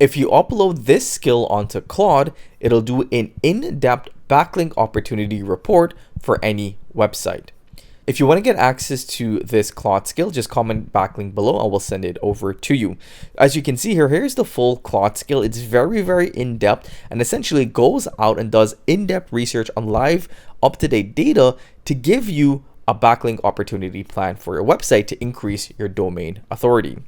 If you upload this skill onto Claude, it'll do an in-depth backlink opportunity report for any website. If you want to get access to this Claude skill, just comment backlink below. I will send it over to you. As you can see here, here's the full Claude skill. It's very, very in-depth and essentially goes out and does in-depth research on live, up-to-date data to give you a backlink opportunity plan for your website to increase your domain authority.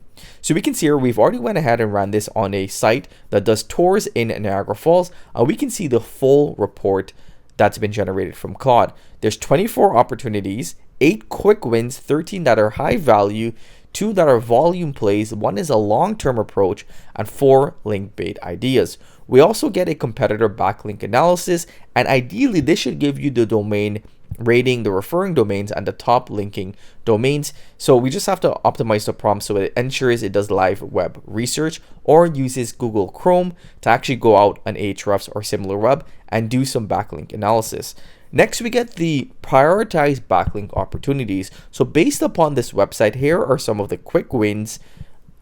So we can see here, we've already went ahead and ran this on a site that does tours in Niagara Falls. We can see the full report that's been generated from Claude. There's 24 opportunities, 8 quick wins, 13 that are high value, 2 that are volume plays, 1 is a long-term approach, and 4 link bait ideas. We also get a competitor backlink analysis, and ideally this should give you the domain rating, the referring domains, and the top linking domains. So we just have to optimize the prompt so it ensures it does live web research or uses Google Chrome to actually go out on Ahrefs or similar web and do some backlink analysis. Next, we get the prioritized backlink opportunities. So based upon this website, here are some of the quick wins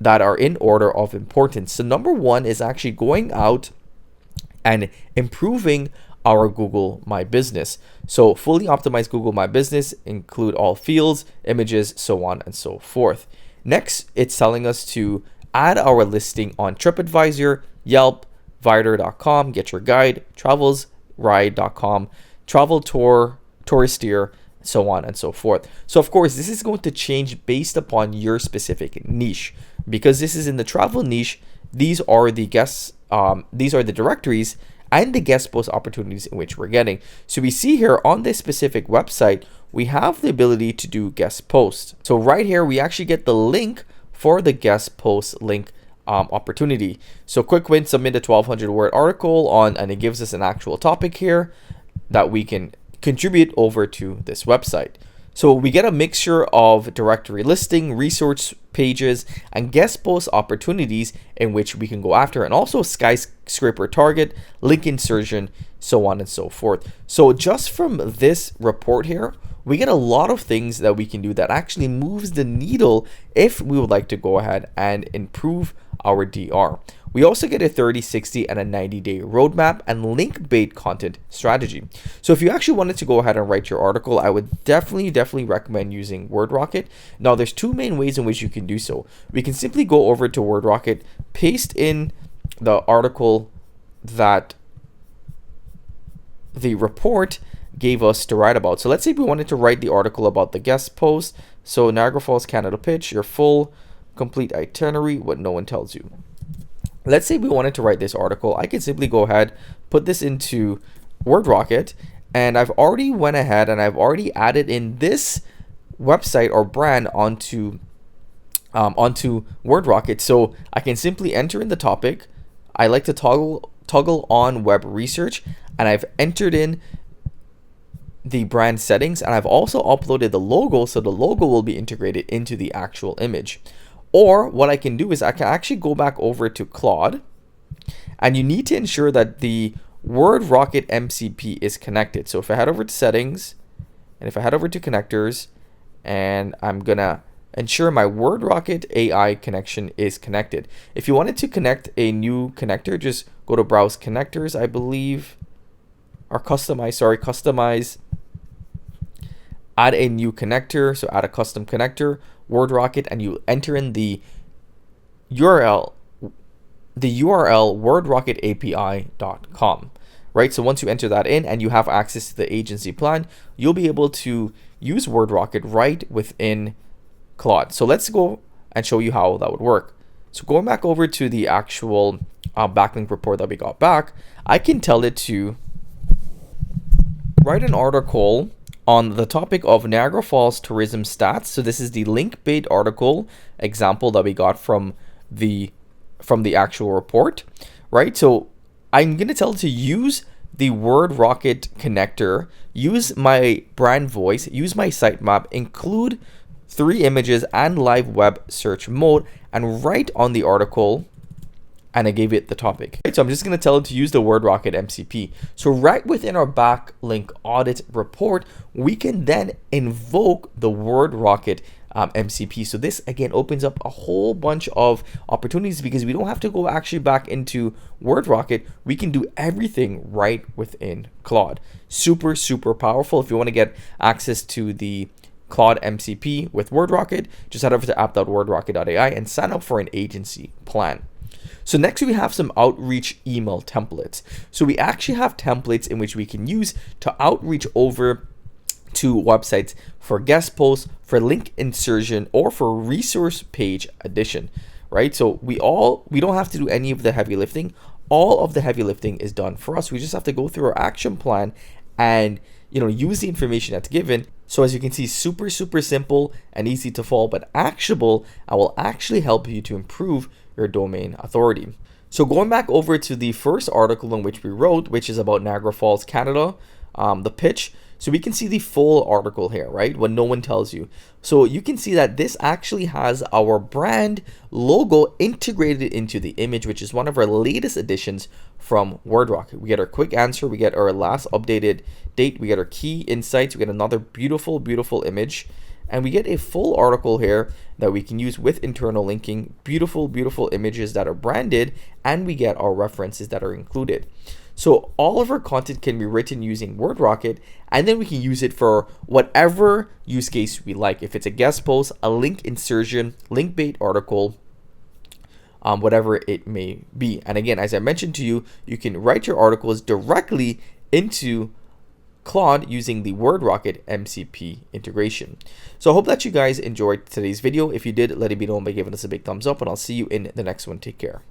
that are in order of importance. So number 1 is actually going out and improving our Google My Business. So fully optimize Google My Business, include all fields, images, so on and so forth. Next, it's telling us to add our listing on TripAdvisor, Yelp, Viator.com, Get Your Guide, TravelsRide.com, Travel Tour, Touristeer, so on and so forth. So of course, this is going to change based upon your specific niche. Because this is in the travel niche, these are the these are the directories and the guest post opportunities in which we're getting. So we see here on this specific website, we have the ability to do guest posts. So right here, we actually get the link for the guest post link opportunity. So quick win, submit a 1200 word article on, and it gives us an actual topic here that we can contribute over to this website. So we get a mixture of directory listing, resource pages, and guest post opportunities in which we can go after, and also skyscraper target, link insertion, so on and so forth. So just from this report here, we get a lot of things that we can do that actually moves the needle if we would like to go ahead and improve our DR. We also get a 30, 60, and a 90-day roadmap and link bait content strategy. So if you actually wanted to go ahead and write your article, I would definitely recommend using WordRocket. Now, there's 2 main ways in which you can do so. We can simply go over to WordRocket, paste in the article that the report gave us to write about. So let's say we wanted to write the article about the guest post. So Niagara Falls, Canada pitch, your full complete itinerary, what no one tells you. Let's say we wanted to write this article. I could simply go ahead, put this into WordRocket, and I've already went ahead and I've already added in this website or brand onto WordRocket. So I can simply enter in the topic. I like to toggle on web research, and I've entered in the brand settings, and I've also uploaded the logo, so the logo will be integrated into the actual image. Or what I can do is I can actually go back over to Claude, and you need to ensure that the WordRocket MCP is connected. So if I head over to settings, and if I head over to connectors, and I'm gonna ensure my WordRocket AI connection is connected. If you wanted to connect a new connector, just go to browse connectors, I believe, or customize, add a new connector. So add a custom connector, WordRocket, and you enter in the URL wordrocketapi.com. Right? So once you enter that in and you have access to the agency plan, you'll be able to use WordRocket right within Claude. So let's go and show you how that would work. So going back over to the actual backlink report that we got back, I can tell it to write an article on the topic of Niagara Falls tourism stats. So this is the link bait article example that we got from the actual report, right? So I'm going to tell it to use the WordRocket connector, use my brand voice, use my sitemap, include 3 images and live web search mode, and write on the article. And I gave it the topic. Right, so I'm just going to tell it to use the WordRocket MCP. So right within our backlink audit report, we can then invoke the WordRocket MCP. So this again opens up a whole bunch of opportunities because we don't have to go actually back into WordRocket. We can do everything right within Claude. Super, super powerful. If you want to get access to the Claude MCP with WordRocket, just head over to app.wordrocket.ai and sign up for an agency plan. So next we have some outreach email templates. So we actually have templates in which we can use to outreach over to websites for guest posts, for link insertion, or for resource page addition, right? So we don't have to do any of the heavy lifting. All of the heavy lifting is done for us. We just have to go through our action plan and use the information that's given. So as you can see, super, super simple and easy to follow, but actionable, and will actually help you to improve your domain authority. So going back over to the first article in which we wrote, which is about Niagara Falls, Canada, the pitch. So we can see the full article here, right? When no one tells you. So you can see that this actually has our brand logo integrated into the image, which is one of our latest additions from WordRocket. We get our quick answer, we get our last updated date, we get our key insights, we get another beautiful, beautiful image, and we get a full article here that we can use with internal linking, beautiful, beautiful images that are branded, and we get our references that are included. So all of our content can be written using WordRocket, and then we can use it for whatever use case we like. If it's a guest post, a link insertion, link bait article, whatever it may be. And again, as I mentioned to you, you can write your articles directly into Claude using the WordRocket MCP integration. So I hope that you guys enjoyed today's video. If you did, let it be known by giving us a big thumbs up, and I'll see you in the next one. Take care.